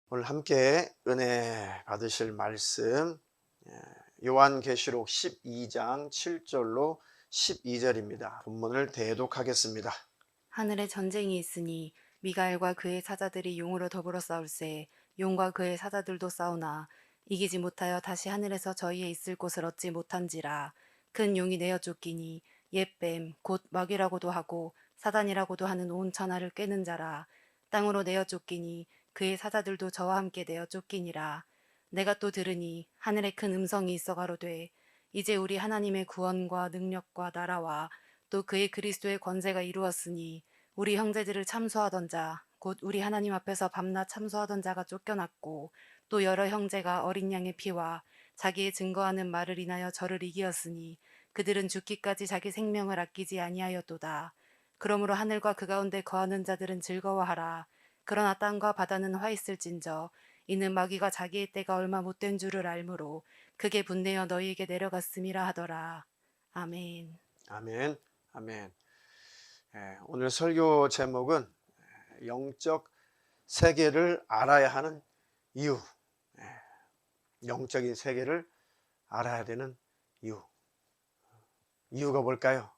오늘 함께 은혜 받으실 말씀 요한계시록 12장 7절로 12절입니다. 본문을 대독하겠습니다. 하늘에 전쟁이 있으니 미가엘과 그의 사자들이 용으로 더불어 싸울세. 용과 그의 사자들도 싸우나 이기지 못하여 다시 하늘에서 저희의 있을 곳을 얻지 못한지라. 큰 용이 내어 쫓기니 옛뱀 곧 마귀라고도 하고 사단이라고도 하는 온 천하를 꿰는 자라. 땅으로 내어 쫓기니 그의 사자들도 저와 함께 내어 쫓기니라. 내가 또 들으니 하늘에 큰 음성이 있어 가로되 이제 우리 하나님의 구원과 능력과 나라와 또 그의 그리스도의 권세가 이루었으니 우리 형제들을 참소하던 자 곧 우리 하나님 앞에서 밤낮 참소하던 자가 쫓겨났고 또 여러 형제가 어린 양의 피와 자기의 증거하는 말을 인하여 저를 이기었으니 그들은 죽기까지 자기 생명을 아끼지 아니하였도다. 그러므로 하늘과 그 가운데 거하는 자들은 즐거워하라. 그러나 땅과 바다는 화 있을진저 이는 마귀가 자기의 때가 얼마 못된 줄을 알므로 크게 분내어 너희에게 내려갔음이라 하더라. 아멘. 아멘. 아멘. 오늘 설교 제목은 영적 세계를 알아야 하는 이유. 영적인 세계를 알아야 되는 이유. 이유가 뭘까요?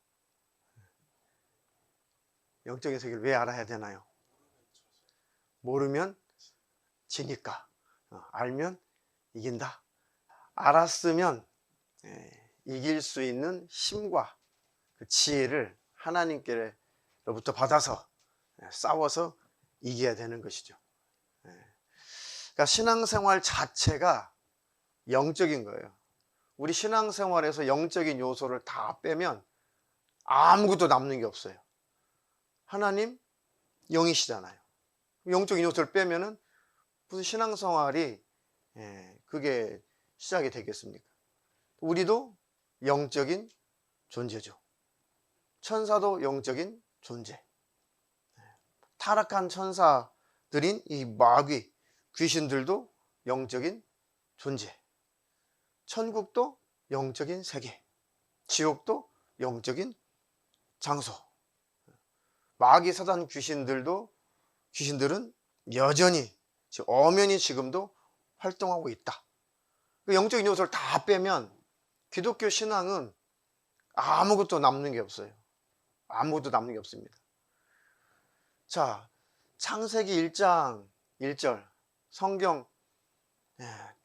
영적인 세계를 왜 알아야 되나요? 모르면 지니까. 알면 이긴다. 알았으면 이길 수 있는 힘과 그 지혜를 하나님께로부터 받아서 싸워서 이겨야 되는 것이죠. 그러니까 신앙생활 자체가 영적인 거예요. 우리 신앙생활에서 영적인 요소를 다 빼면 아무것도 남는 게 없어요. 하나님 영이시잖아요. 영적인 요소를 빼면은 무슨 신앙생활이 그게 시작이 되겠습니까? 우리도 영적인 존재죠. 천사도 영적인 존재. 타락한 천사들인 이 마귀, 귀신들도 영적인 존재. 천국도 영적인 세계. 지옥도 영적인 장소. 마귀, 사단, 귀신들은 여전히 엄연히 지금도 활동하고 있다. 영적인 요소를 다 빼면 기독교 신앙은 아무것도 남는 게 없어요. 아무것도 남는 게 없습니다. 자, 창세기 1장 1절 성경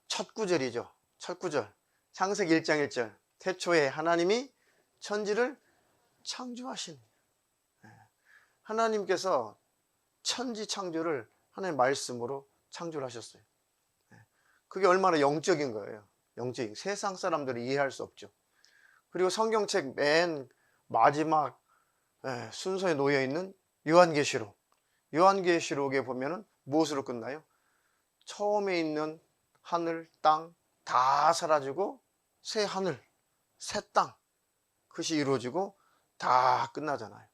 첫 구절이죠. 첫 구절. 창세기 1장 1절. 태초에 하나님이 천지를 창조하시니. 하나님께서 천지 창조를 하나님의 말씀으로 창조를 하셨어요. 그게 얼마나 영적인 거예요. 영적인. 세상 사람들이 이해할 수 없죠. 그리고 성경책 맨 마지막 순서에 놓여 있는 요한계시록. 요한계시록에 보면은 무엇으로 끝나요? 처음에 있는 하늘, 땅 다 사라지고 새 하늘, 새 땅 그것이 이루어지고 다 끝나잖아요.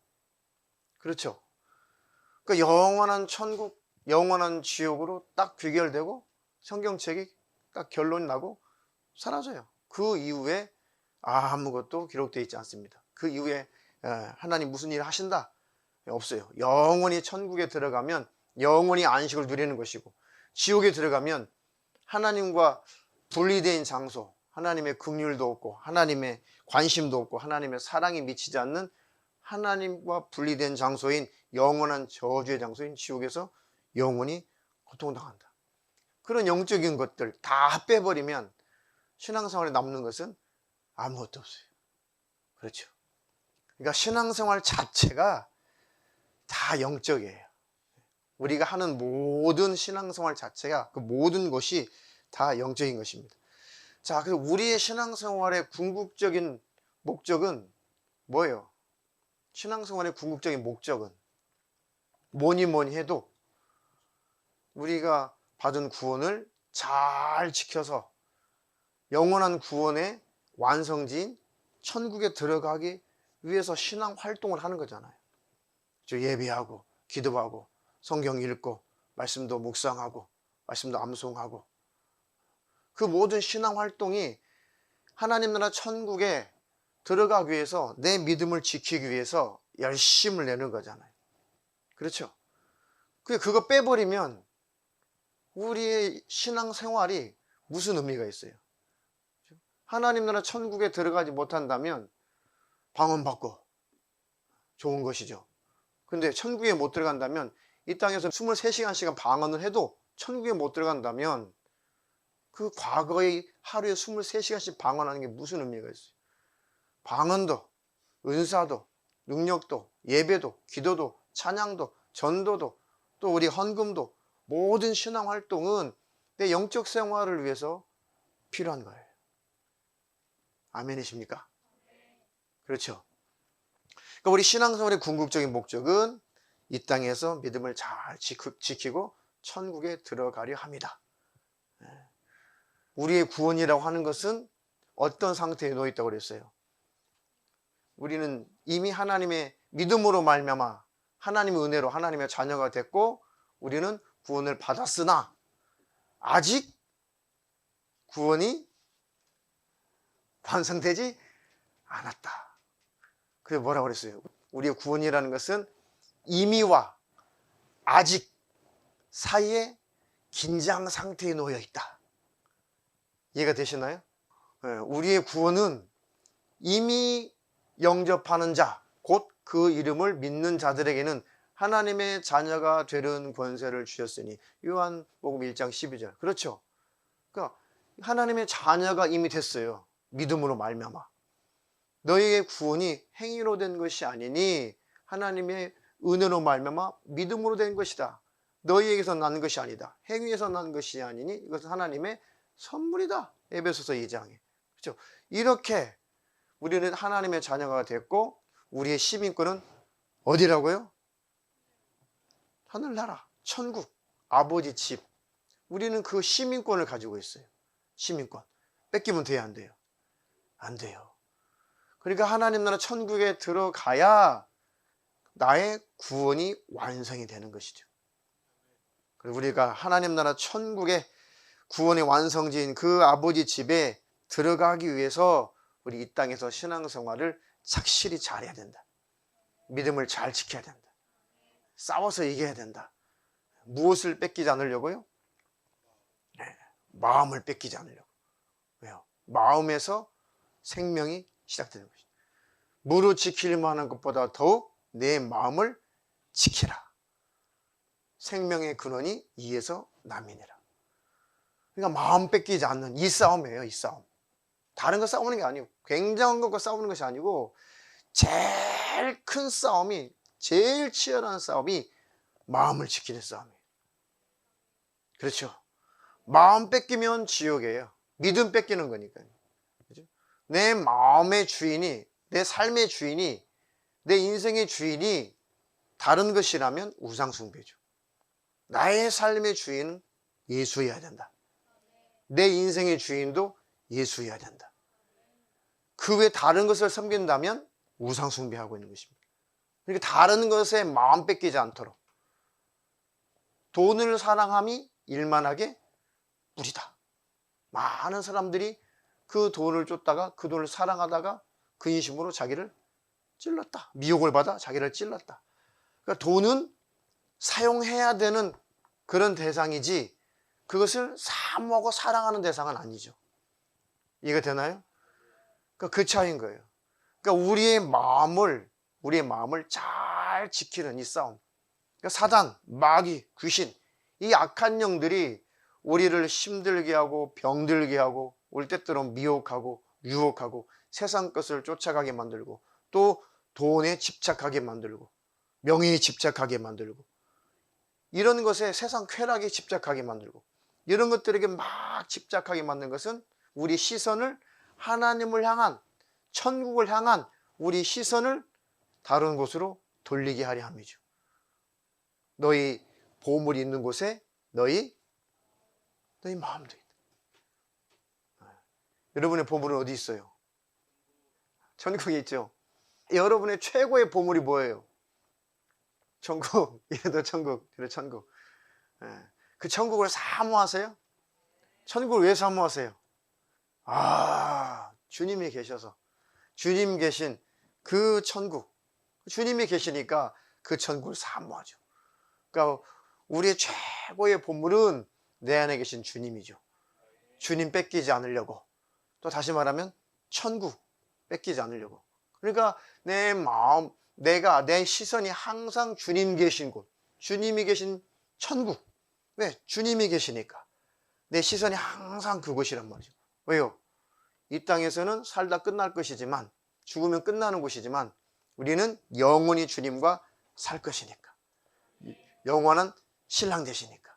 그렇죠? 그러니까 영원한 천국, 영원한 지옥으로 딱 귀결되고 성경책이 딱 결론이 나고 사라져요. 그 이후에 아무것도 기록되어 있지 않습니다. 그 이후에 하나님 무슨 일을 하신다? 없어요. 영원히 천국에 들어가면 영원히 안식을 누리는 것이고, 지옥에 들어가면 하나님과 분리된 장소, 하나님의 긍휼도 없고 하나님의 관심도 없고 하나님의 사랑이 미치지 않는 하나님과 분리된 장소인 영원한 저주의 장소인 지옥에서 영원히 고통당한다. 그런 영적인 것들 다 빼버리면 신앙생활에 남는 것은 아무것도 없어요. 그렇죠? 그러니까 신앙생활 자체가 다 영적이에요. 우리가 하는 모든 신앙생활 자체가, 그 모든 것이 다 영적인 것입니다. 자, 그래서 우리의 신앙생활의 궁극적인 목적은 뭐예요? 신앙생활의 궁극적인 목적은 뭐니 해도 우리가 받은 구원을 잘 지켜서 영원한 구원의 완성지인 천국에 들어가기 위해서 신앙 활동을 하는 거잖아요. 예배하고 기도하고 성경 읽고 말씀도 묵상하고 말씀도 암송하고, 그 모든 신앙 활동이 하나님 나라 천국에 들어가기 위해서 내 믿음을 지키기 위해서 열심을 내는 거잖아요. 그렇죠? 그거 빼버리면 우리의 신앙생활이 무슨 의미가 있어요? 하나님 나라 천국에 들어가지 못한다면 방언받고 좋은 것이죠. 근데 천국에 못 들어간다면 이 땅에서 23시간씩은 방언을 해도 천국에 못 들어간다면 그 과거의 하루에 23시간씩 방언하는 게 무슨 의미가 있어요? 방언도, 은사도, 능력도, 예배도, 기도도, 찬양도, 전도도, 또 우리 헌금도, 모든 신앙 활동은 내 영적 생활을 위해서 필요한 거예요. 아멘이십니까? 그렇죠? 그러니까 우리 신앙생활의 궁극적인 목적은 이 땅에서 믿음을 잘 지키고 천국에 들어가려 합니다. 우리의 구원이라고 하는 것은 어떤 상태에 놓여 있다고 그랬어요? 우리는 이미 하나님의 믿음으로 말미암아 하나님의 은혜로 하나님의 자녀가 됐고 우리는 구원을 받았으나 아직 구원이 완성되지 않았다. 그게 뭐라고 그랬어요? 우리의 구원이라는 것은 이미와 아직 사이에 긴장 상태에 놓여 있다. 이해가 되시나요? 우리의 구원은 이미 영접하는 자, 곧 그 이름을 믿는 자들에게는 하나님의 자녀가 되는 권세를 주셨으니 요한복음 1장 12절. 그렇죠? 그러니까 하나님의 자녀가 이미 됐어요. 믿음으로 말미암아. 너희의 구원이 행위로 된 것이 아니니 하나님의 은혜로 말미암아 믿음으로 된 것이다. 너희에게서 난 것이 아니다. 행위에서 난 것이 아니니 이것은 하나님의 선물이다. 에베소서 2장에. 그렇죠? 이렇게 우리는 하나님의 자녀가 됐고 우리의 시민권은 어디라고요? 하늘나라, 천국, 아버지 집. 우리는 그 시민권을 가지고 있어요. 시민권. 뺏기면 돼요, 안 돼요? 안 돼요. 그러니까 하나님 나라 천국에 들어가야 나의 구원이 완성이 되는 것이죠. 그리고 우리가 하나님 나라 천국의 구원의 완성지인 그 아버지 집에 들어가기 위해서 우리 이 땅에서 신앙생활을 착실히 잘해야 된다. 믿음을 잘 지켜야 된다. 싸워서 이겨야 된다. 무엇을 뺏기지 않으려고요? 마음을 뺏기지 않으려고. 왜요? 마음에서 생명이 시작되는 것이죠. 무릇 지킬 만한 것보다 더욱 내 마음을 지키라. 생명의 근원이 이에서 남이니라. 그러니까 마음 뺏기지 않는 이 싸움이에요. 이 싸움. 다른 거 싸우는 게 아니고 굉장한 것과 싸우는 것이 아니고 제일 큰 싸움이 제일 치열한 싸움이 마음을 지키는 싸움이에요. 그렇죠? 마음 뺏기면 지옥이에요. 믿음 뺏기는 거니까요. 그렇죠? 내 마음의 주인이 내 삶의 주인이 내 인생의 주인이 다른 것이라면 우상숭배죠. 나의 삶의 주인은 예수여야 된다. 내 인생의 주인도 예수여야 된다. 그 외 다른 것을 섬긴다면 우상숭배하고 있는 것입니다. 그러니까 다른 것에 마음 뺏기지 않도록 돈을 사랑함이 일만하게 뿌리다. 많은 사람들이 그 돈을 쫓다가 그 돈을 사랑하다가 근심으로 자기를 찔렀다. 미혹을 받아 자기를 찔렀다. 그러니까 돈은 사용해야 되는 그런 대상이지 그것을 사모하고 사랑하는 대상은 아니죠. 이해가 되나요? 그러니까 그 차이인 거예요. 그러니까 우리의 마음을 잘 지키는 이 싸움. 그러니까 사단, 마귀, 귀신, 이 악한 영들이 우리를 힘들게 하고 병들게 하고 올 때때로 미혹하고 유혹하고 세상 것을 쫓아가게 만들고 또 돈에 집착하게 만들고 명예에 집착하게 만들고 이런 것에 세상 쾌락에 집착하게 만들고 이런 것들에게 막 집착하게 만든 것은 우리 시선을 하나님을 향한 천국을 향한 우리 시선을 다른 곳으로 돌리게 하려 함이죠. 너희 보물이 있는 곳에 너희 마음도 있다. 여러분의 보물은 어디 있어요? 천국에 있죠. 여러분의 최고의 보물이 뭐예요? 천국. 이래도 천국, 이래도 천국. 그 천국을 사모하세요? 천국을 왜 사모하세요? 주님이 계셔서 주님 계신 그 천국, 주님이 계시니까 그 천국을 사모하죠. 그러니까 우리의 최고의 보물은 내 안에 계신 주님이죠. 주님 뺏기지 않으려고, 또 다시 말하면 천국 뺏기지 않으려고. 그러니까 내 마음, 내 시선이 항상 주님 계신 곳, 주님이 계신 천국. 왜? 주님이 계시니까 내 시선이 항상 그곳이란 말이죠. 왜요? 이 땅에서는 살다 끝날 것이지만, 죽으면 끝나는 곳이지만, 우리는 영원히 주님과 살 것이니까, 영원한 신랑 되시니까.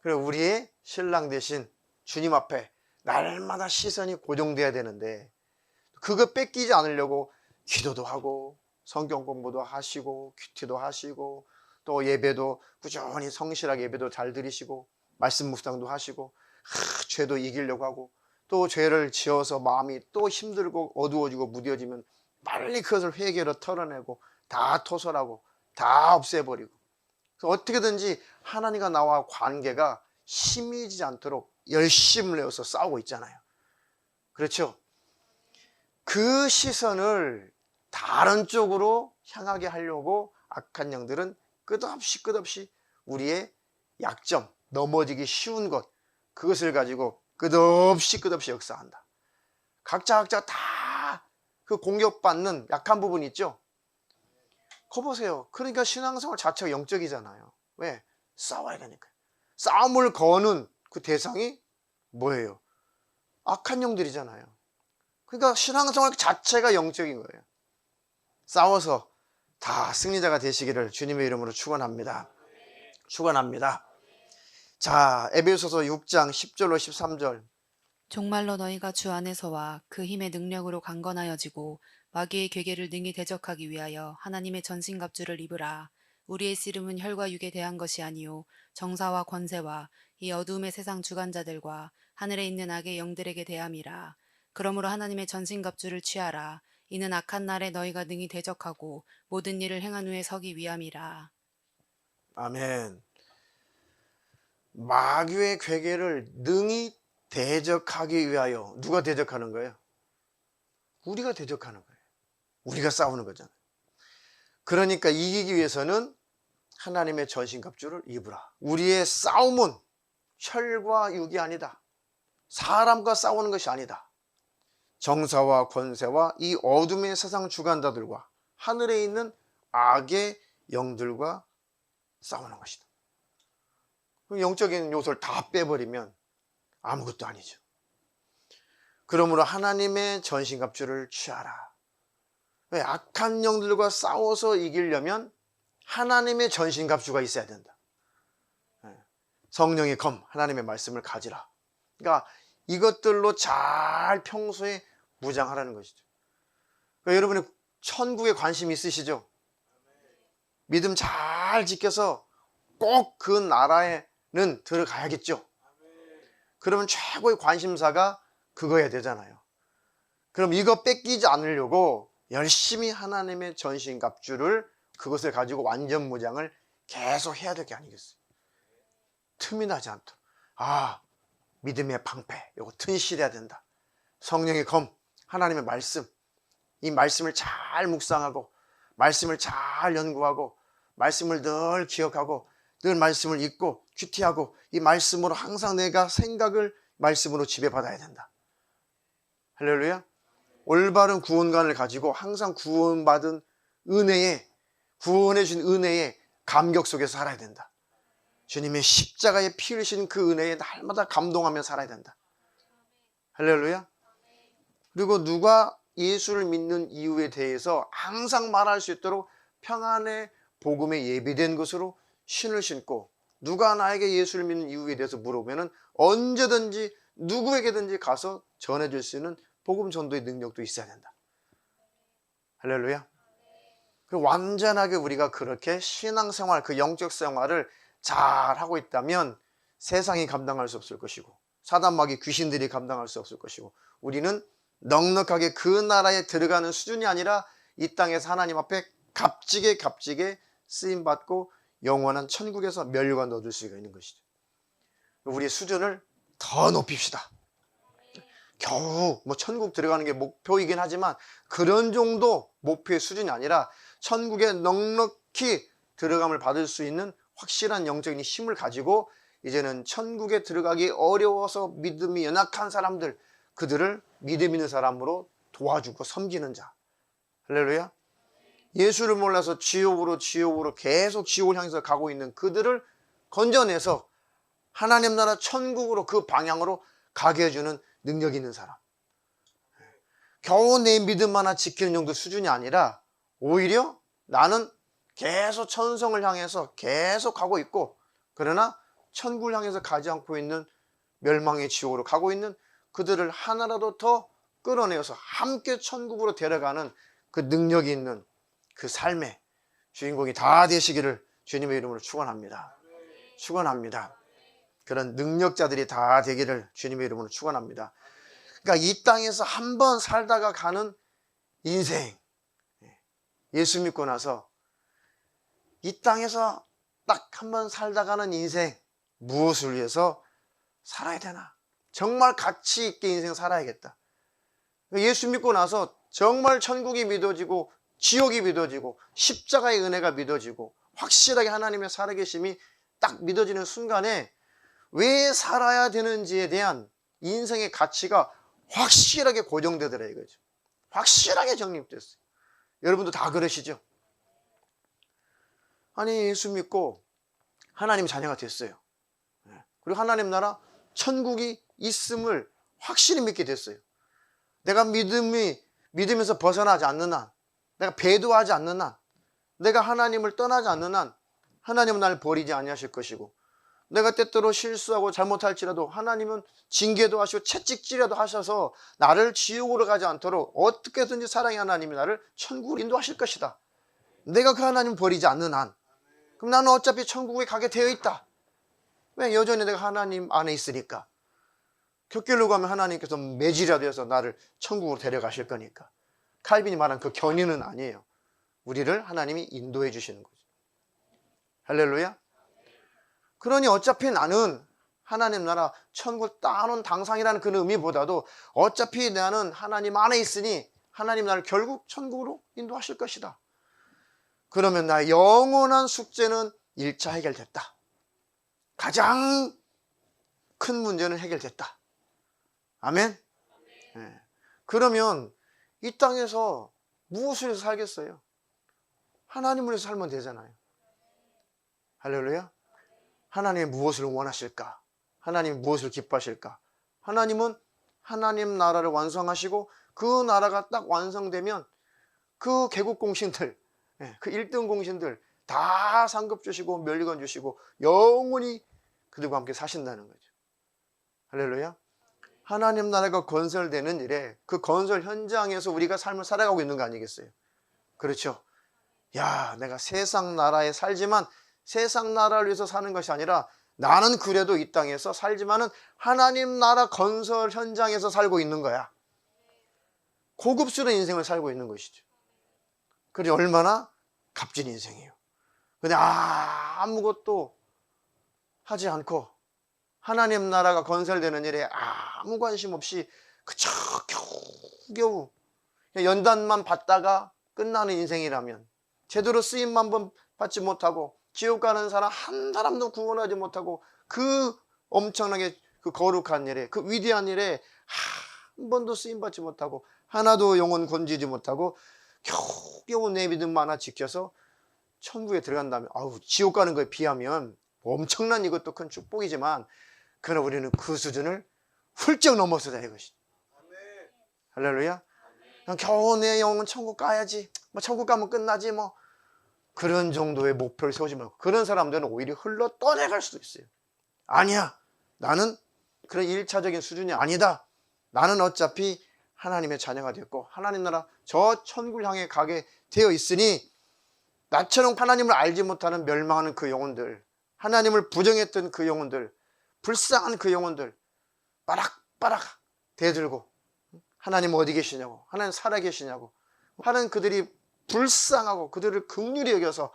그리고 우리의 신랑 되신 주님 앞에 날마다 시선이 고정돼야 되는데, 그거 뺏기지 않으려고 기도도 하고 성경 공부도 하시고 큐티도 하시고 또 예배도 꾸준히 성실하게 예배도 잘 드리시고 말씀 묵상도 하시고 죄도 이기려고 하고, 또 죄를 지어서 마음이 또 힘들고 어두워지고 무뎌지면 빨리 그것을 회개로 털어내고 다 토설하고 다 없애버리고, 그래서 어떻게든지 하나님과 나와 관계가 심해지지 않도록 열심을 내어서 싸우고 있잖아요. 그렇죠? 그 시선을 다른 쪽으로 향하게 하려고 악한 영들은 끝없이 우리의 약점, 넘어지기 쉬운 것, 그것을 가지고 끝없이 역사한다. 각자 다 그 공격받는 약한 부분이 있죠. 거 보세요. 그러니까 신앙생활 자체가 영적이잖아요. 왜? 싸워야 되니까. 싸움을 거는 그 대상이 뭐예요? 악한 영들이잖아요. 그러니까 신앙생활 자체가 영적인 거예요. 싸워서 다 승리자가 되시기를 주님의 이름으로 축원합니다. 축원합니다. 자, 에베소서 6장 10절로 13절. 정말로 너희가 주 안에서와 그 힘의 능력으로 강건하여지고 마귀의 괴계를 능히 대적하기 위하여 하나님의 전신갑주를 입으라. 우리의 씨름은 혈과 육에 대한 것이 아니요 정사와 권세와 이 어두움의 세상 주관자들과 하늘에 있는 악의 영들에게 대함이라. 그러므로 하나님의 전신갑주를 취하라. 이는 악한 날에 너희가 능히 대적하고 모든 일을 행한 후에 서기 위함이라. 아멘. 마귀의 괴계를 능히 대적하기 위하여. 누가 대적하는 거예요? 우리가 대적하는 거예요. 우리가 싸우는 거잖아요. 그러니까 이기기 위해서는 하나님의 전신갑주를 입으라. 우리의 싸움은 혈과 육이 아니다. 사람과 싸우는 것이 아니다. 정사와 권세와 이 어둠의 세상 주관자들과 하늘에 있는 악의 영들과 싸우는 것이다. 영적인 요소를 다 빼버리면 아무것도 아니죠. 그러므로 하나님의 전신갑주를 취하라. 왜? 악한 영들과 싸워서 이기려면 하나님의 전신갑주가 있어야 된다. 성령의 검, 하나님의 말씀을 가지라. 그러니까 이것들로 잘 평소에 무장하라는 것이죠. 그러니까 여러분이 천국에 관심 있으시죠? 믿음 잘 지켜서 꼭 그 나라에는 들어가야겠죠. 그러면 최고의 관심사가 그거야 되잖아요. 그럼 이거 뺏기지 않으려고 열심히 하나님의 전신갑주를, 그것을 가지고 완전 무장을 계속 해야 될 게 아니겠어요? 틈이 나지 않도록. 믿음의 방패, 이거 튼실해야 된다. 성령의 검, 하나님의 말씀, 이 말씀을 잘 묵상하고 말씀을 잘 연구하고 말씀을 늘 기억하고 늘 말씀을 읽고 큐티하고 이 말씀으로 항상 내가 생각을 말씀으로 지배받아야 된다. 할렐루야. 올바른 구원관을 가지고 항상 구원받은 은혜에, 구원해 준 은혜에 감격 속에서 살아야 된다. 주님의 십자가에 피 흘리신 그 은혜에 날마다 감동하며 살아야 된다. 할렐루야. 그리고 누가 예수를 믿는 이유에 대해서 항상 말할 수 있도록 평안의 복음에 예비된 것으로 신을 신고, 누가 나에게 예수를 믿는 이유에 대해서 물어보면 언제든지 누구에게든지 가서 전해줄 수 있는 복음 전도의 능력도 있어야 된다. 할렐루야. 그리고 완전하게 우리가 그렇게 신앙생활, 그 영적 생활을 잘 하고 있다면 세상이 감당할 수 없을 것이고 사단마귀 귀신들이 감당할 수 없을 것이고, 우리는 넉넉하게 그 나라에 들어가는 수준이 아니라 이 땅에서 하나님 앞에 값지게 쓰임받고 영원한 천국에서 멸류관 얻을 수가 있는 것이죠. 우리의 수준을 더 높입시다. 겨우 뭐 천국 들어가는 게 목표이긴 하지만 그런 정도 목표의 수준이 아니라 천국에 넉넉히 들어감을 받을 수 있는 확실한 영적인 힘을 가지고 이제는 천국에 들어가기 어려워서 믿음이 연약한 사람들, 그들을 믿음 있는 사람으로 도와주고 섬기는 자. 할렐루야. 예수를 몰라서 지옥으로 계속 지옥을 향해서 가고 있는 그들을 건져내서 하나님 나라 천국으로, 그 방향으로 가게 해주는 능력이 있는 사람. 겨우 내 믿음 하나 지키는 정도 수준이 아니라 오히려 나는 계속 천성을 향해서 계속 가고 있고, 그러나 천국을 향해서 가지 않고 있는 멸망의 지옥으로 가고 있는 그들을 하나라도 더 끌어내어서 함께 천국으로 데려가는 그 능력이 있는 그 삶의 주인공이 다 되시기를 주님의 이름으로 축원합니다. 축원합니다. 그런 능력자들이 다 되기를 주님의 이름으로 축원합니다. 그러니까 이 땅에서 한번 살다가 가는 인생, 예수 믿고 나서 이 땅에서 딱 한번 살다 가는 인생, 무엇을 위해서 살아야 되나? 정말 가치 있게 인생 살아야겠다. 예수 믿고 나서 정말 천국이 믿어지고 지옥이 믿어지고 십자가의 은혜가 믿어지고 확실하게 하나님의 살아계심이 딱 믿어지는 순간에 왜 살아야 되는지에 대한 인생의 가치가 확실하게 고정되더라 이거죠. 확실하게 정립됐어요. 여러분도 다 그러시죠? 아니, 예수 믿고 하나님 자녀가 됐어요. 그리고 하나님 나라 천국이 있음을 확실히 믿게 됐어요. 내가 믿으면서 벗어나지 않는 한, 내가 배도하지 않는 한, 내가 하나님을 떠나지 않는 한 하나님은 나를 버리지 아니하실 것이고, 내가 때때로 실수하고 잘못할지라도 하나님은 징계도 하시고 채찍질이라도 하셔서 나를 지옥으로 가지 않도록 어떻게든지 사랑의 하나님이 나를 천국으로 인도하실 것이다. 내가 그 하나님을 버리지 않는 한, 그럼 나는 어차피 천국에 가게 되어 있다. 왜? 여전히 내가 하나님 안에 있으니까. 곁길로 가면 하나님께서 매질이라도 해서 나를 천국으로 데려가실 거니까. 칼빈이 말한 그 견인은 아니에요. 우리를 하나님이 인도해 주시는 거죠. 할렐루야. 그러니 어차피 나는 하나님 나라 천국을 따놓은 당상이라는 그 의미보다도 어차피 나는 하나님 안에 있으니 하나님 나를 결국 천국으로 인도하실 것이다. 그러면 나의 영원한 숙제는 1차 해결됐다. 가장 큰 문제는 해결됐다. 아멘. 네. 그러면 이 땅에서 무엇을 해서 살겠어요? 하나님을 위해서 살면 되잖아요. 할렐루야. 하나님이 무엇을 원하실까? 하나님이 무엇을 기뻐하실까? 하나님은 하나님 나라를 완성하시고 그 나라가 딱 완성되면 그 개국 공신들, 그 1등 공신들 다 상급 주시고 면류관 주시고 영원히 그들과 함께 사신다는 거죠. 할렐루야. 하나님 나라가 건설되는 일에 그 건설 현장에서 우리가 삶을 살아가고 있는 거 아니겠어요? 그렇죠. 야, 내가 세상 나라에 살지만 세상 나라를 위해서 사는 것이 아니라 나는 그래도 이 땅에서 살지만은 하나님 나라 건설 현장에서 살고 있는 거야. 고급스러운 인생을 살고 있는 것이죠. 그게 얼마나 값진 인생이에요. 근데 아무것도 하지 않고 하나님 나라가 건설되는 일에 아무 관심 없이 그저 겨우 연단만 받다가 끝나는 인생이라면, 제대로 쓰임만 받지 못하고 지옥 가는 사람 한 사람도 구원하지 못하고 그 엄청나게 그 거룩한 일에, 그 위대한 일에 한 번도 쓰임받지 못하고 하나도 영혼 건지지 못하고 겨우 내 믿음 하나 지켜서 천국에 들어간다면, 지옥 가는 거에 비하면 엄청난 이것도 큰 축복이지만, 그러나 우리는 그 수준을 훌쩍 넘어서다 이것이. 할렐루야. 그냥 겨우 내 영혼 천국 가야지, 뭐 천국 가면 끝나지, 뭐 그런 정도의 목표를 세우지 말고, 그런 사람들은 오히려 흘러 떠내갈 수도 있어요. 아니야, 나는 그런 1차적인 수준이 아니다. 나는 어차피 하나님의 자녀가 됐고 하나님 나라 저 천국을 향해 가게 되어 있으니, 나처럼 하나님을 알지 못하는 멸망하는 그 영혼들, 하나님을 부정했던 그 영혼들, 불쌍한 그 영혼들 빠락빠락 대들고 하나님 어디 계시냐고, 하나님 살아계시냐고 하는 그들이 불쌍하고 그들을 긍휼히 여겨서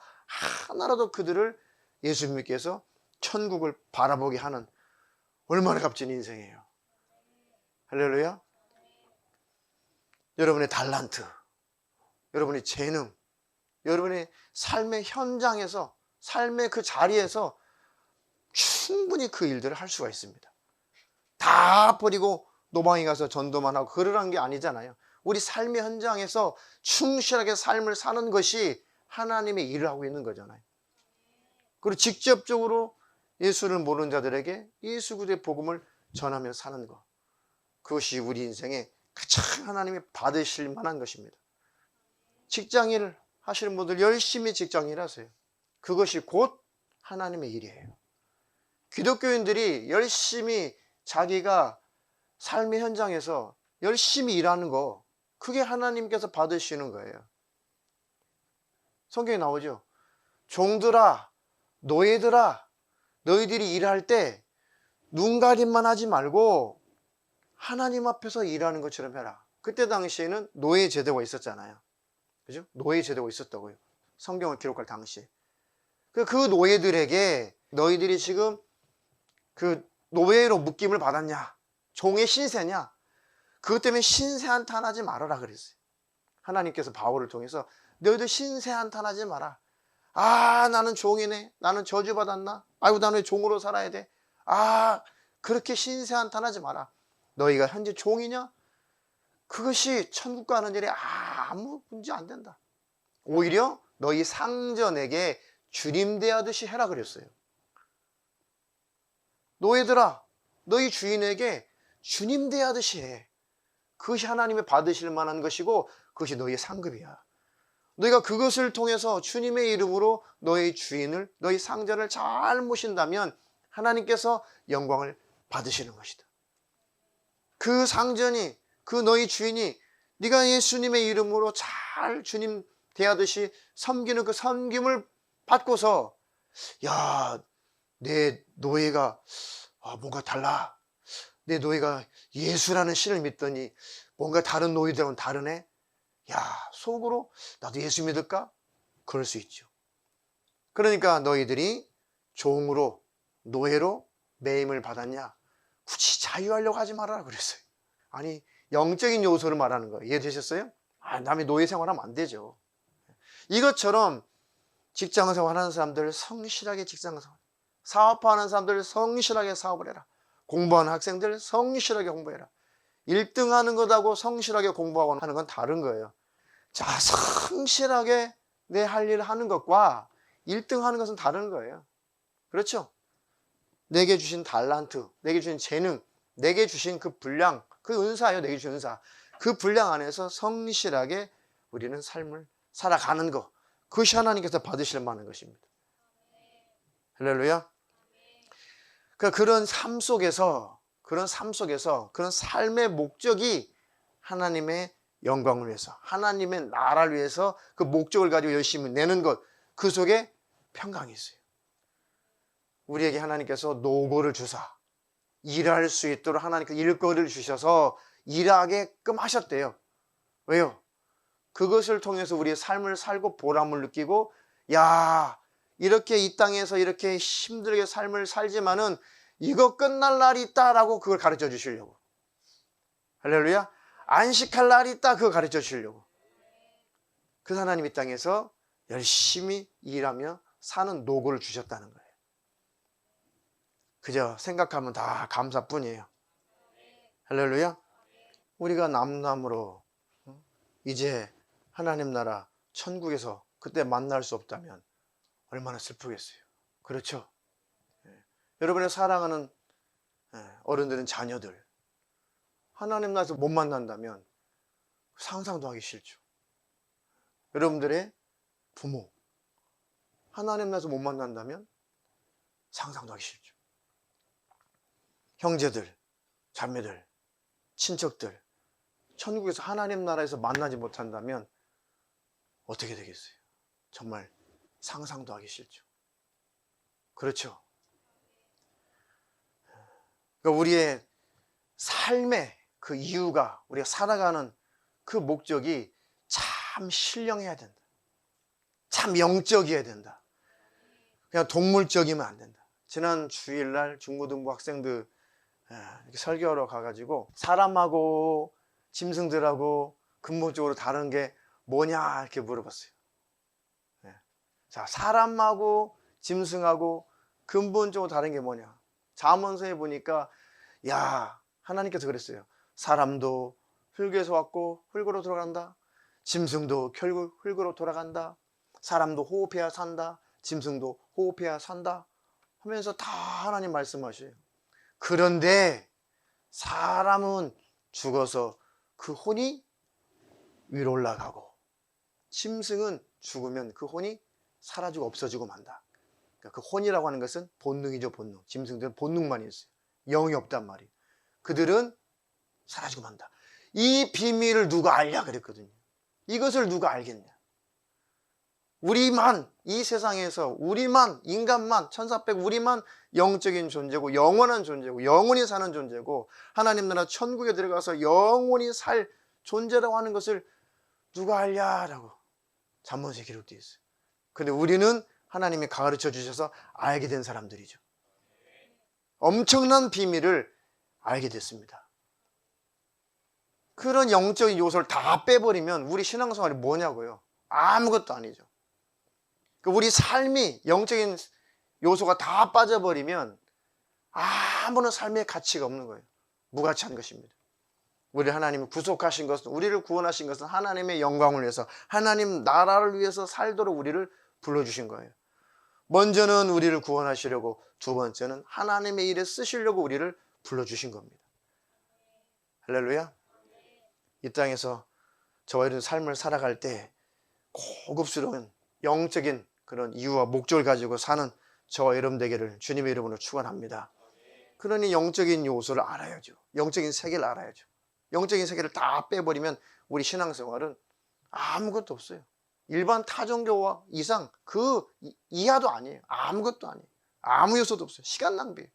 하나라도 그들을 예수님께서 천국을 바라보게 하는 얼마나 값진 인생이에요. 할렐루야. 여러분의 달란트, 여러분의 재능, 여러분의 삶의 현장에서, 삶의 그 자리에서 충분히 그 일들을 할 수가 있습니다. 다 버리고 노방에 가서 전도만 하고 그러라는 게 아니잖아요. 우리 삶의 현장에서 충실하게 삶을 사는 것이 하나님의 일을 하고 있는 거잖아요. 그리고 직접적으로 예수를 모르는 자들에게 예수 그리스도의 복음을 전하며 사는 것, 그것이 우리 인생에 가장 하나님이 받으실 만한 것입니다. 직장일 하시는 분들 열심히 직장일 하세요. 그것이 곧 하나님의 일이에요. 기독교인들이 열심히 자기가 삶의 현장에서 열심히 일하는 거, 그게 하나님께서 받으시는 거예요. 성경에 나오죠. 종들아, 노예들아, 너희들이 일할 때 눈가림만 하지 말고 하나님 앞에서 일하는 것처럼 해라. 그때 당시에는 노예 제도가 있었잖아요. 그죠? 노예 제도가 있었다고요. 성경을 기록할 당시에. 그 노예들에게 너희들이 지금 그 노예로 묶임을 받았냐? 종의 신세냐? 그것 때문에 신세 한탄하지 말아라 그랬어요. 하나님께서 바울을 통해서 너희들 신세 한탄하지 마라. 아, 나는 종이네. 나는 저주받았나? 아이고, 나는 왜 종으로 살아야 돼? 아, 그렇게 신세 한탄하지 마라. 너희가 현재 종이냐? 그것이 천국 가는 일에 아무 문제 안 된다. 오히려 너희 상전에게 주님 대하듯이 해라 그랬어요. 노예들아, 너희 주인에게 주님 대하듯이 해. 그것이 하나님이 받으실 만한 것이고 그것이 너희의 상급이야. 너희가 그것을 통해서 주님의 이름으로 너희 주인을, 너희 상전을 잘 모신다면 하나님께서 영광을 받으시는 것이다. 그 상전이, 그 너희 주인이 네가 예수님의 이름으로 잘 주님 대하듯이 섬기는 그 섬김을 받고서, 야, 내 노예가 뭔가 달라. 내 노예가 예수라는 신을 믿더니 뭔가 다른 노예들하고는 다르네. 야, 속으로 나도 예수 믿을까? 그럴 수 있죠. 그러니까 너희들이 종으로, 노예로 매임을 받았냐? 굳이 자유하려고 하지 말아라 그랬어요. 아니, 영적인 요소를 말하는 거예요. 이해되셨어요? 남의 노예 생활하면 안 되죠. 이것처럼 직장생활 하는 사람들 성실하게 직장생활, 사업하는 사람들 성실하게 사업을 해라. 공부하는 학생들 성실하게 공부해라. 1등 하는 것하고 성실하게 공부하고 하는 건 다른 거예요. 자, 성실하게 내 할 일을 하는 것과 1등 하는 것은 다른 거예요. 그렇죠? 내게 주신 달란트, 내게 주신 재능, 내게 주신 그 분량, 그 은사예요. 내게 주신 은사. 그 분량 안에서 성실하게 우리는 삶을 살아가는 것, 그것이 하나님께서 받으실 만한 것입니다. 할렐루야. 그런 삶 속에서, 그런 삶의 목적이 하나님의 영광을 위해서, 하나님의 나라를 위해서 그 목적을 가지고 열심히 내는 것, 그 속에 평강이 있어요. 우리에게 하나님께서 노고를 주사 일할 수 있도록 하나님께서 일거리를 주셔서 일하게끔 하셨대요. 왜요? 그것을 통해서 우리의 삶을 살고 보람을 느끼고, 야, 이렇게 이 땅에서 이렇게 힘들게 삶을 살지만은 이거 끝날 날이 있다라고 그걸 가르쳐 주시려고. 할렐루야. 안식할 날이 있다, 그거 가르쳐 주시려고. 그 하나님 이 땅에서 열심히 일하며 사는 노고를 주셨다는 거예요. 그저 생각하면 다 감사뿐이에요. 할렐루야. 우리가 남남으로 이제 하나님 나라 천국에서 그때 만날 수 없다면 얼마나 슬프겠어요. 그렇죠? 여러분의 사랑하는 어른들은 자녀들, 하나님 나라에서 못 만난다면 상상도 하기 싫죠. 여러분들의 부모, 하나님 나라에서 못 만난다면 상상도 하기 싫죠. 형제들, 자매들, 친척들, 천국에서 하나님 나라에서 만나지 못한다면 어떻게 되겠어요? 정말 상상도 하기 싫죠. 그렇죠? 그러니까 우리의 삶의 그 이유가, 우리가 살아가는 그 목적이 참 신령해야 된다. 참 영적이어야 된다. 그냥 동물적이면 안 된다. 지난 주일날 중고등부 학생들 이렇게 설교하러 가가지고 사람하고 짐승들하고 근본적으로 다른 게 뭐냐 이렇게 물어봤어요. 네. 자, 사람하고 짐승하고 근본적으로 다른 게 뭐냐? 잠언서에 보니까 야, 하나님께서 그랬어요. 사람도 흙에서 왔고 흙으로 돌아간다. 짐승도 결국 흙으로 돌아간다. 사람도 호흡해야 산다. 짐승도 호흡해야 산다. 하면서 다 하나님 말씀하셔요. 그런데 사람은 죽어서 그 혼이 위로 올라가고 짐승은 죽으면 그 혼이 사라지고 없어지고 만다. 그러니까 그 혼이라고 하는 것은 본능이죠, 본능. 짐승들은 본능만 있어요. 영이 없단 말이에요. 그들은 사라지고 만다. 이 비밀을 누가 알냐 그랬거든요. 이것을 누가 알겠냐. 우리만, 이 세상에서 우리만, 인간만, 천사백 우리만 영적인 존재고 영원한 존재고 영원히 사는 존재고 하나님 나라 천국에 들어가서 영원히 살 존재라고 하는 것을 누가 알냐라고 잠언서에 기록되어 있어요. 근데 우리는 하나님이 가르쳐 주셔서 알게 된 사람들이죠. 엄청난 비밀을 알게 됐습니다. 그런 영적인 요소를 다 빼버리면 우리 신앙생활이 뭐냐고요? 아무것도 아니죠. 우리 삶이 영적인 요소가 다 빠져버리면 아무런 삶의 가치가 없는 거예요. 무가치한 것입니다. 우리 하나님이 구속하신 것은, 우리를 구원하신 것은 하나님의 영광을 위해서, 하나님 나라를 위해서 살도록 우리를 불러주신 거예요. 먼저는 우리를 구원하시려고, 두 번째는 하나님의 일에 쓰시려고 우리를 불러주신 겁니다. 할렐루야. 이 땅에서 저와 이런 삶을 살아갈 때 고급스러운 영적인 그런 이유와 목적을 가지고 사는 저와 여러분 되기를 주님의 이름으로 축원합니다. 그러니 영적인 요소를 알아야죠. 영적인 세계를 알아야죠. 영적인 세계를 다 빼버리면 우리 신앙생활은 아무것도 없어요. 일반 타종교와 이상 그 이하도 아니에요. 아무것도 아니에요. 아무 요소도 없어요. 시간 낭비예요.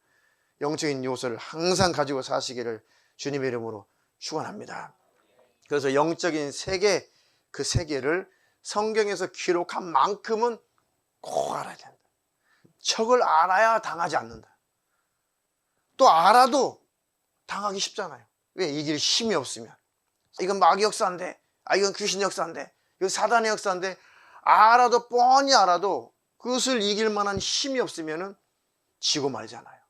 영적인 요소를 항상 가지고 사시기를 주님의 이름으로 축원합니다. 그래서 영적인 세계, 그 세계를 성경에서 기록한 만큼은 꼭 알아야 된다. 척을 알아야 당하지 않는다. 또 알아도 당하기 쉽잖아요. 왜? 이길 힘이 없으면. 이건 마귀 역사인데, 이건 귀신 역사인데, 이건 사단의 역사인데, 알아도 뻔히 알아도 그것을 이길 만한 힘이 없으면 지고 말잖아요.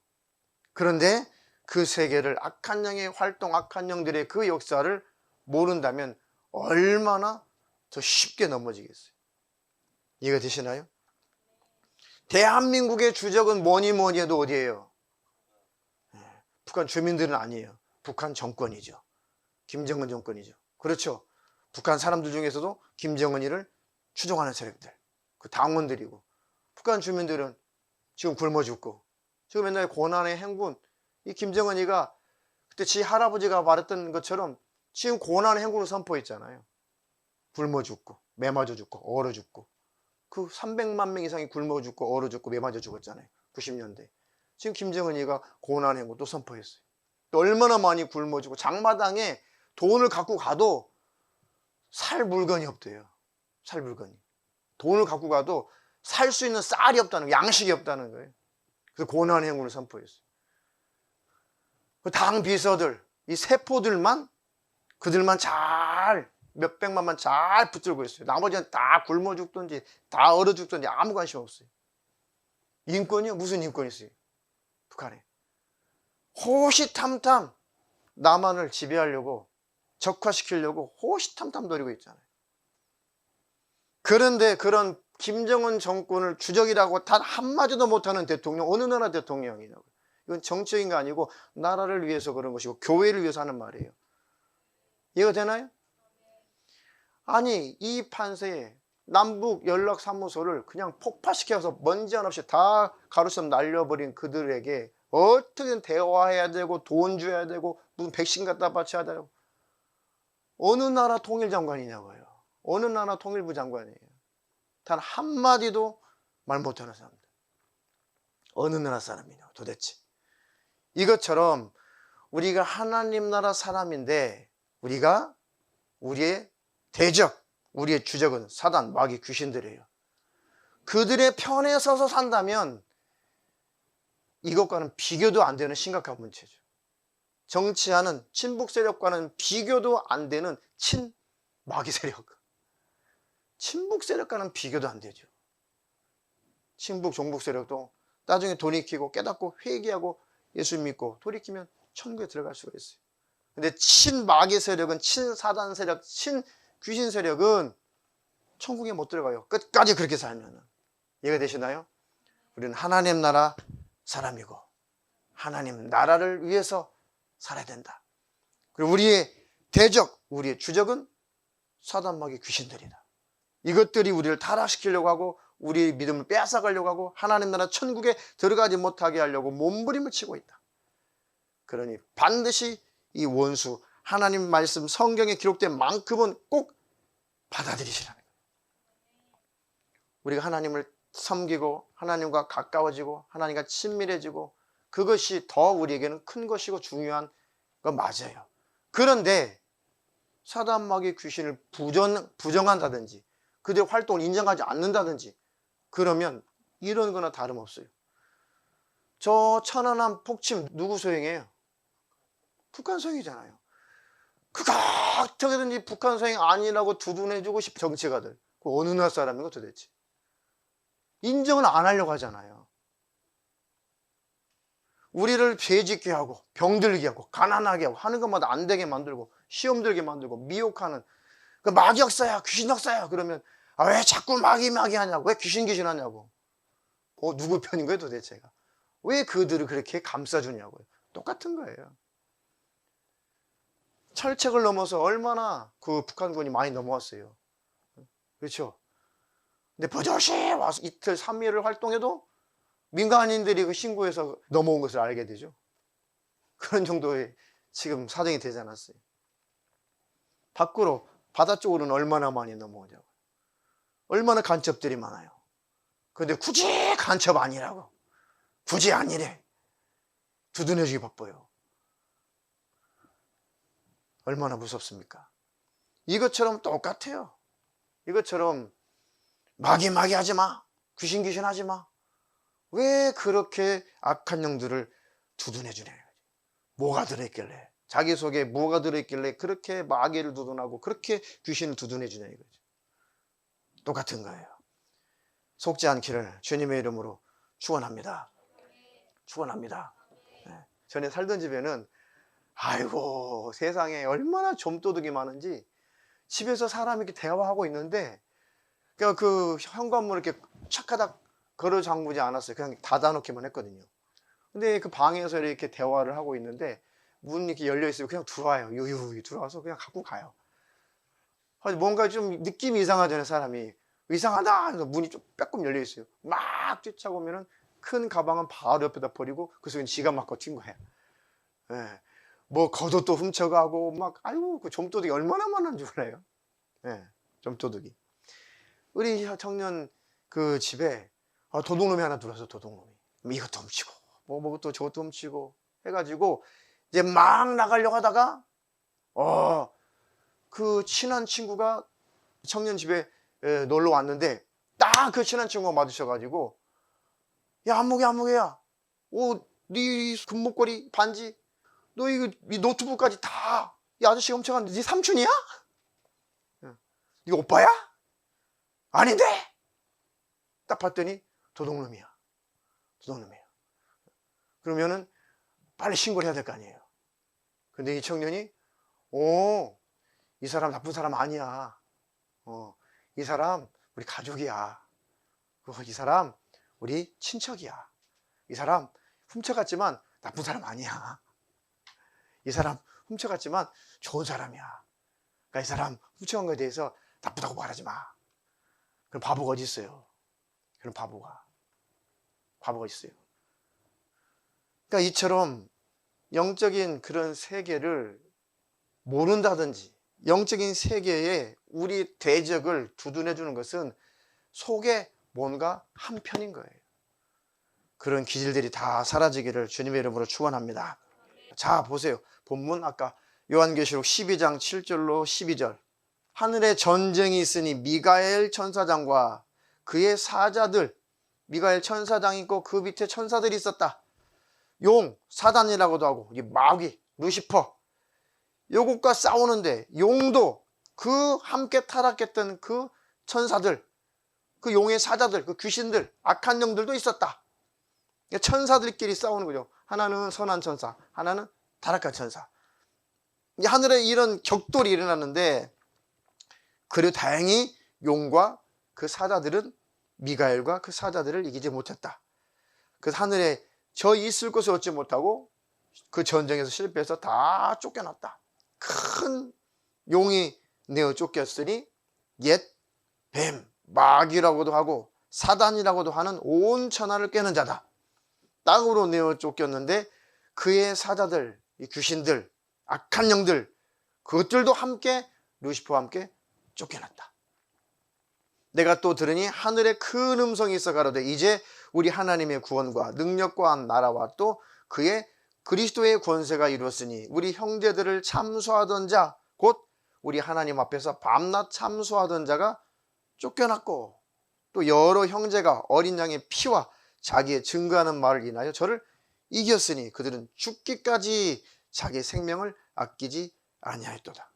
그런데 그 세계를 악한 영의 활동, 악한 영들의 그 역사를 모른다면 얼마나 더 쉽게 넘어지겠어요. 이해가 되시나요? 대한민국의 주적은 뭐니 해도 어디예요? 북한 주민들은 아니에요. 북한 정권이죠. 김정은 정권이죠. 그렇죠. 북한 사람들 중에서도 김정은이를 추종하는 세력들, 그 당원들이고, 북한 주민들은 지금 굶어 죽고, 지금 옛날에 고난의 행군, 이 김정은이가 그때 지 할아버지가 말했던 것처럼 지금 고난의 행군을 선포했잖아요. 굶어 죽고, 매 맞아 죽고, 얼어 죽고, 그 300만 명 이상이 굶어 죽고, 얼어 죽고, 매 맞아 죽었잖아요. 90년대. 지금 김정은이가 고난의 행군 또 선포했어요. 또 얼마나 많이 굶어 죽고, 장마당에 돈을 갖고 가도 살 물건이 없대요. 살 물건이. 돈을 갖고 가도 살 수 있는 쌀이 없다는 거예요. 양식이 없다는 거예요. 그래서 고난의 행군을 선포했어요. 그 당 비서들, 이 세포들만, 그들만 잘, 몇백만만 잘 붙들고 있어요. 나머지는 다 굶어 죽든지, 다 얼어 죽든지 아무 관심 없어요. 인권이요? 무슨 인권이 있어요? 북한에. 호시탐탐 남한을 지배하려고, 적화시키려고 호시탐탐 노리고 있잖아요. 그런데 그런 김정은 정권을 주적이라고 단 한마디도 못하는 대통령, 어느 나라 대통령이냐고요. 이건 정치적인 거 아니고 나라를 위해서 그런 것이고 교회를 위해서 하는 말이에요. 이해가 되나요? 아니, 이 판세에 남북 연락사무소를 그냥 폭파시켜서 먼지 하나 없이 다 가로수면 날려버린 그들에게 어떻게든 대화해야 되고 돈 줘야 되고 무슨 백신 갖다 바쳐야 되고, 어느 나라 통일장관이냐고요. 어느 나라 통일부 장관이에요. 단 한마디도 말 못하는 사람들. 어느 나라 사람이냐 도대체. 이것처럼 우리가 하나님 나라 사람인데 우리가 우리의 대적, 우리의 주적은 사단, 마귀, 귀신들이에요. 그들의 편에 서서 산다면 이것과는 비교도 안 되는 심각한 문제죠. 정치하는 친북 세력과는 비교도 안 되는 마귀 세력, 친북 세력과는 비교도 안 되죠. 친북 종북 세력도 나중에 돌이키고 깨닫고 회개하고 예수 믿고 돌이키면 천국에 들어갈 수가 있어요. 근데 친마귀 세력은, 친사단 세력, 친귀신 세력은 천국에 못 들어가요. 끝까지 그렇게 살면은. 이해가 되시나요? 우리는 하나님 나라 사람이고 하나님 나라를 위해서 살아야 된다. 그리고 우리의 대적, 우리의 주적은 사단 마귀 귀신들이다. 이것들이 우리를 타락시키려고 하고 우리의 믿음을 빼앗아가려고 하고 하나님 나라 천국에 들어가지 못하게 하려고 몸부림을 치고 있다. 그러니 반드시 이 원수, 하나님 말씀 성경에 기록된 만큼은 꼭 받아들이시라는 거예요. 우리가 하나님을 섬기고 하나님과 가까워지고 하나님과 친밀해지고 그것이 더 우리에게는 큰 것이고 중요한 건 맞아요. 그런데 사단 마귀 귀신을 부정한다든지 그들의 활동을 인정하지 않는다든지 그러면 이런 거나 다름없어요. 저 천안함 폭침 누구 소행이에요? 북한 소행이잖아요. 그거 어떻게든지 북한 소행 아니라고 두둔해주고 싶은 정치가들, 그 어느 나라 사람인가 도대체. 인정을 안 하려고 하잖아요. 우리를 죄짓게 하고 병들게 하고 가난하게 하고 하는 것마다 안 되게 만들고 시험 들게 만들고 미혹하는 그 마귀 역사야, 귀신 역사야. 그러면 왜 자꾸 마귀 하냐고, 왜 귀신 하냐고. 누구 편인 거예요 도대체가? 왜 그들을 그렇게 감싸주냐고요. 똑같은 거예요. 철책을 넘어서 얼마나 그 북한군이 많이 넘어왔어요. 그렇죠? 근데 버젓이 와서 이틀 3일을 활동해도 민간인들이 그 신고해서 넘어온 것을 알게 되죠. 그런 정도의 지금 사정이 되지 않았어요. 밖으로 바다 쪽으로는 얼마나 많이 넘어오냐고. 얼마나 간첩들이 많아요. 그런데 굳이 간첩 아니라고, 굳이 아니래, 두둔해주기 바빠요. 얼마나 무섭습니까? 이것처럼 똑같아요. 이것처럼 마귀 하지 마, 귀신 하지 마. 왜 그렇게 악한 영들을 두둔해주냐. 뭐가 들어있길래, 자기 속에 뭐가 들어있길래 그렇게 마귀를 두둔하고 그렇게 귀신을 두둔해주냐 이거죠. 똑같은 거예요. 속지 않기를 주님의 이름으로 축원합니다. 축원합니다. 전에 살던 집에는 아이고 세상에 얼마나 좀도둑이 많은지, 집에서 사람이 이렇게 대화하고 있는데 그 현관문을 이렇게 착하닥 걸어 잠그지 않았어요. 그냥 닫아놓기만 했거든요. 근데 그 방에서 이렇게 대화를 하고 있는데 문이 이렇게 열려 있으면 그냥 들어와요. 유유 들어와서 그냥 갖고 가요. 뭔가 좀 느낌이 이상하잖아요. 사람이 이상하다 해서 문이 좀 빼꼼 열려 있어요. 막 쫓아오면은 큰 가방은 바로 옆에다 버리고 그 속에 지갑 막 꽂힌 거예요. 예. 뭐 겉옷도 훔쳐가고 막, 아이고 그 좀도둑이 얼마나 많은 줄 알아요. 예, 좀도둑이. 우리 청년 그 집에 도둑놈이 하나 들어와서, 도둑놈이 이것도 훔치고 뭐 또 저것도 훔치고 해가지고 이제 막 나가려고 하다가 그 친한 친구가 청년 집에 놀러 왔는데 딱 그 친한 친구가 마주쳐가지고, 야 안목이야, 네 금목걸이 반지, 너 이거 이 노트북까지 다 이 아저씨가 훔쳐갔는데 네 삼촌이야? 이거 오빠야? 아닌데? 딱 봤더니 도둑놈이야. 그러면은 빨리 신고를 해야 될 거 아니에요. 근데 이 청년이 이 사람 나쁜 사람 아니야. 이 사람 우리 가족이야. 이 사람 우리 친척이야. 이 사람 훔쳐갔지만 나쁜 사람 아니야. 이 사람 훔쳐갔지만 좋은 사람이야. 그러니까 이 사람 훔쳐간 거에 대해서 나쁘다고 말하지 마. 그럼 바보가 어디 있어요? 그런 바보가 있어요. 그러니까 이처럼 영적인 그런 세계를 모른다든지 영적인 세계에 우리 대적을 두둔해 주는 것은 속에 뭔가 한편인 거예요. 그런 기질들이 다 사라지기를 주님의 이름으로 축원합니다. 자 보세요. 본문 아까 요한계시록 12장 7절로 12절. 하늘에 전쟁이 있으니 미가엘 천사장과 그의 사자들, 미가엘 천사장이 있고 그 밑에 천사들이 있었다. 용, 사단이라고도 하고 이 마귀, 루시퍼, 요것과 싸우는데 용도 그 함께 타락했던 그 천사들, 그 용의 사자들, 그 귀신들, 악한 영들도 있었다. 천사들끼리 싸우는 거죠. 하나는 선한 천사, 하나는 타락한 천사. 하늘에 이런 격돌이 일어났는데, 그래도 다행히 용과 그 사자들은 미가엘과 그 사자들을 이기지 못했다. 그래서 하늘에 저 있을 곳을 얻지 못하고 그 전쟁에서 실패해서 다 쫓겨났다. 큰 용이 내어 쫓겼으니 옛 뱀, 마귀라고도 하고 사단이라고도 하는 온 천하를 꿰는 자다. 땅으로 내어 쫓겼는데 그의 사자들, 이 귀신들, 악한 영들, 그것들도 함께 루시퍼와 함께 쫓겨났다. 내가 또 들으니 하늘에 큰 음성이 있어 가로되 이제 우리 하나님의 구원과 능력과 나라와 또 그의 그리스도의 권세가 이루었으니 우리 형제들을 참소하던 자, 곧 우리 하나님 앞에서 밤낮 참소하던 자가 쫓겨났고, 또 여러 형제가 어린 양의 피와 자기의 증거하는 말을 인하여 저를 이겼으니 그들은 죽기까지 자기 생명을 아끼지 아니하였도다.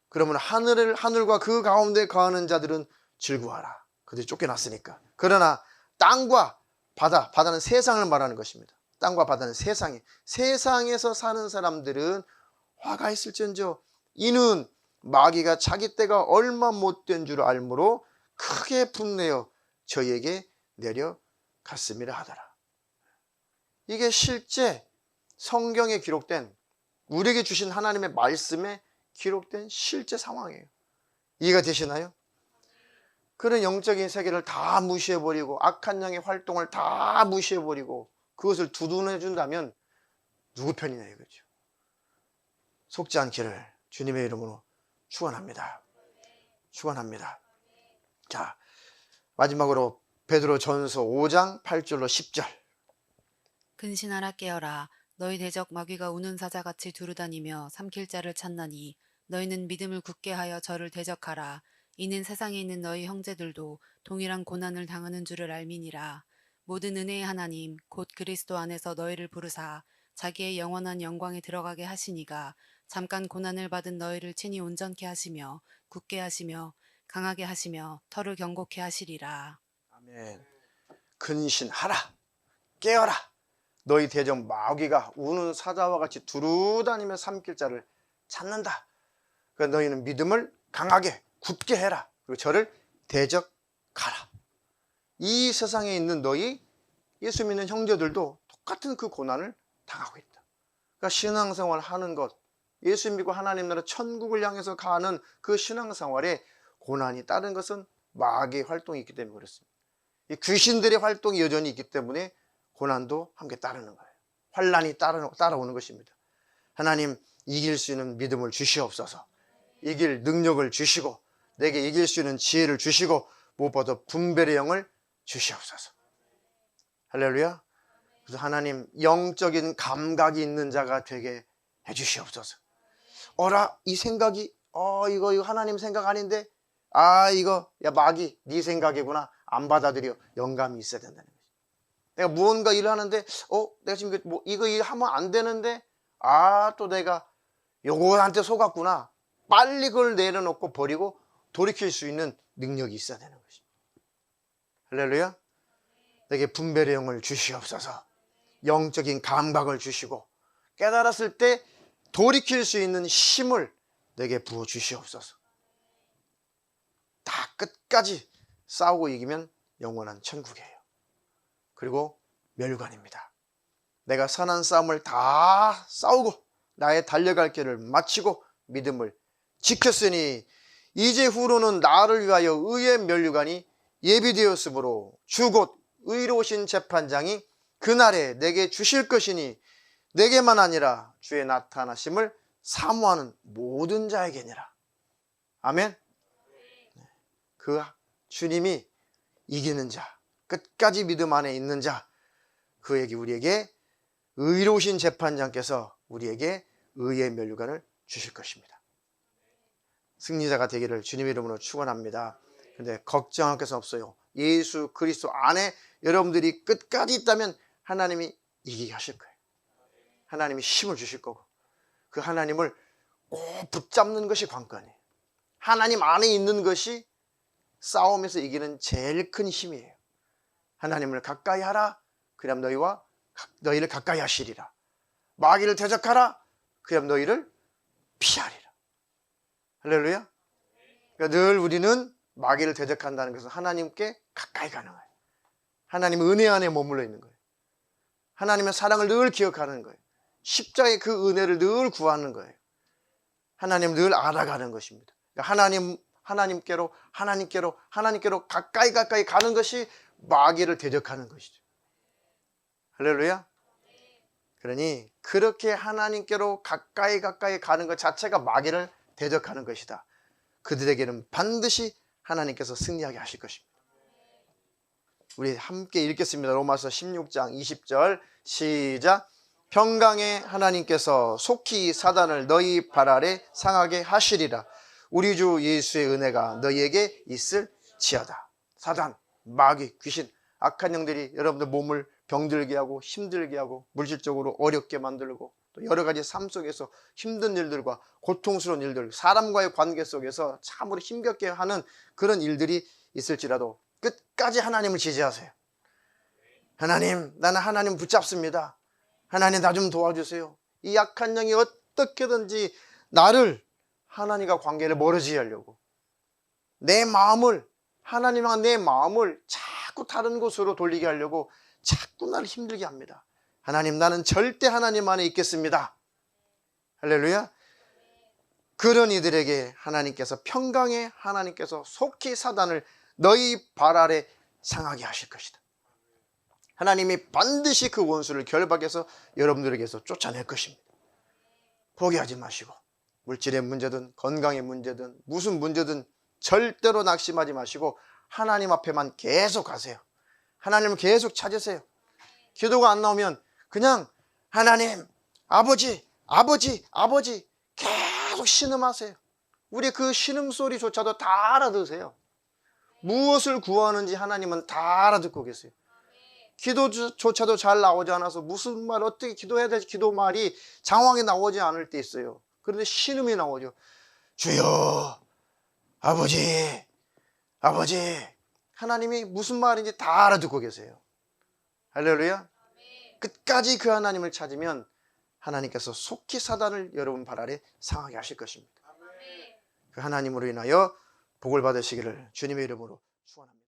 그러면 하늘과 그 가운데 거하는 자들은 즐거워하라. 그들이 쫓겨났으니까. 그러나 땅과 바다, 바다는 세상을 말하는 것입니다. 땅과 바다는 세상에서 사는 사람들은 화가 있을지언정 이는 마귀가 자기 때가 얼마 못된 줄 알므로 크게 분내어 저희에게 내려갔음이라 하더라. 이게 실제 성경에 기록된, 우리에게 주신 하나님의 말씀에 기록된 실제 상황이에요. 이해가 되시나요? 그런 영적인 세계를 다 무시해버리고 악한 영의 활동을 다 무시해버리고 그것을 두둔해준다면 누구 편이냐 이거죠. 속지 않기를 주님의 이름으로 축원합니다. 축원합니다. 자, 마지막으로 베드로 전서 5장 8절로 10절. 근신하라 깨어라. 너희 대적 마귀가 우는 사자같이 두루다니며 삼킬 자를 찾나니 너희는 믿음을 굳게 하여 저를 대적하라. 이는 세상에 있는 너희 형제들도 동일한 고난을 당하는 줄을 알미니라. 모든 은혜의 하나님 곧 그리스도 안에서 너희를 부르사 자기의 영원한 영광에 들어가게 하시니가 잠깐 고난을 받은 너희를 친히 온전케 하시며 굳게 하시며 강하게 하시며 터를 견고케 하시리라. 아멘. 근신하라. 깨어라. 너희 대적 마귀가 우는 사자와 같이 두루다니며 삼킬 자를 찾는다. 그러니까 너희는 믿음을 강하게 굳게 해라. 그리고 저를 대적하라. 이 세상에 있는 너희 예수 믿는 형제들도 똑같은 그 고난을 당하고 있다. 그러니까 신앙생활 하는 것, 예수 믿고 하나님 나라 천국을 향해서 가는 그 신앙생활에 고난이 따른 것은 마귀의 활동이 있기 때문에 그렇습니다. 이 귀신들의 활동이 여전히 있기 때문에 고난도 함께 따르는 거예요. 환난이 따라오는 것입니다. 하나님, 이길 수 있는 믿음을 주시옵소서. 이길 능력을 주시고 내게 이길 수 있는 지혜를 주시고 무엇보다 분별의 영을 주시옵소서. 할렐루야. 그래서 하나님, 영적인 감각이 있는 자가 되게 해주시옵소서. 어라, 이 생각이 이거 하나님 생각 아닌데, 이거 야 마귀 네 생각이구나. 안 받아들여. 영감이 있어야 된다는 거지. 내가 무언가 일을 하는데 내가 지금 이거 하면 안 되는데, 또 내가 요거한테 속았구나. 빨리 그걸 내려놓고 버리고 돌이킬 수 있는 능력이 있어야 되는 것입니다. 할렐루야. 내게 분별의 영을 주시옵소서. 영적인 감각을 주시고 깨달았을 때 돌이킬 수 있는 힘을 내게 부어 주시옵소서. 다 끝까지 싸우고 이기면 영원한 천국이에요. 그리고 멸관입니다. 내가 선한 싸움을 다 싸우고 나의 달려갈 길을 마치고 믿음을 지켰으니 이제 후로는 나를 위하여 의의 면류관이 예비되었으므로 주 곧 의로우신 재판장이 그날에 내게 주실 것이니 내게만 아니라 주의 나타나심을 사모하는 모든 자에게니라. 아멘. 그 주님이 이기는 자, 끝까지 믿음 안에 있는 자, 그에게 우리에게 의로우신 재판장께서 우리에게 의의 면류관을 주실 것입니다. 승리자가 되기를 주님의 이름으로 축원합니다. 그런데 걱정할 것은 없어요. 예수 그리스도 안에 여러분들이 끝까지 있다면 하나님이 이기게 하실 거예요. 하나님이 힘을 주실 거고 그 하나님을 꼭 붙잡는 것이 관건이에요. 하나님 안에 있는 것이 싸움에서 이기는 제일 큰 힘이에요. 하나님을 가까이 하라. 그럼 너희를 가까이 하시리라. 마귀를 대적하라. 그럼 너희를 피하리라. 할렐루야. 그러니까 늘 우리는 마귀를 대적한다는 것은 하나님께 가까이 가는 거예요. 하나님 은혜 안에 머물러 있는 거예요. 하나님의 사랑을 늘 기억하는 거예요. 십자가의 그 은혜를 늘 구하는 거예요. 하나님 늘 알아가는 것입니다. 그러니까 하나님께로 가까이 가는 것이 마귀를 대적하는 것이죠. 할렐루야. 그러니 그렇게 하나님께로 가까이 가는 것 자체가 마귀를 대적하는 것이다. 그들에게는 반드시 하나님께서 승리하게 하실 것입니다. 우리 함께 읽겠습니다. 로마서 16장 20절 시작. 평강의 하나님께서 속히 사단을 너희 발 아래 상하게 하시리라. 우리 주 예수의 은혜가 너희에게 있을지어다. 사단, 마귀, 귀신, 악한 영들이 여러분들 몸을 병들게 하고 힘들게 하고 물질적으로 어렵게 만들고 또 여러 가지 삶 속에서 힘든 일들과 고통스러운 일들, 사람과의 관계 속에서 참으로 힘겹게 하는 그런 일들이 있을지라도 끝까지 하나님을 지지하세요. 하나님, 나는 하나님 붙잡습니다. 하나님, 나 좀 도와주세요. 이 약한 영이 어떻게든지 나를 하나님과 관계를 멀어지게 하려고 하나님과 내 마음을 자꾸 다른 곳으로 돌리게 하려고 자꾸 나를 힘들게 합니다. 하나님, 나는 절대 하나님 안에 있겠습니다. 할렐루야. 그런 이들에게 하나님께서 평강의 하나님께서 속히 사단을 너희 발 아래 상하게 하실 것이다. 하나님이 반드시 그 원수를 결박해서 여러분들에게서 쫓아낼 것입니다. 포기하지 마시고 물질의 문제든 건강의 문제든 무슨 문제든 절대로 낙심하지 마시고 하나님 앞에만 계속 가세요. 하나님을 계속 찾으세요. 기도가 안 나오면 그냥 하나님, 아버지 계속 신음하세요. 우리 그 신음소리조차도 다 알아들으세요. 무엇을 구하는지 하나님은 다 알아듣고 계세요. 기도조차도 잘 나오지 않아서 무슨 말 어떻게 기도해야 될지 기도 말이 장황히 나오지 않을 때 있어요. 그런데 신음이 나오죠. 주여, 아버지. 하나님이 무슨 말인지 다 알아듣고 계세요. 할렐루야. 끝까지 그 하나님을 찾으면 하나님께서 속히 사단을 여러분 발 아래 상하게 하실 것입니다. 그 하나님으로 인하여 복을 받으시기를 주님의 이름으로 축원합니다.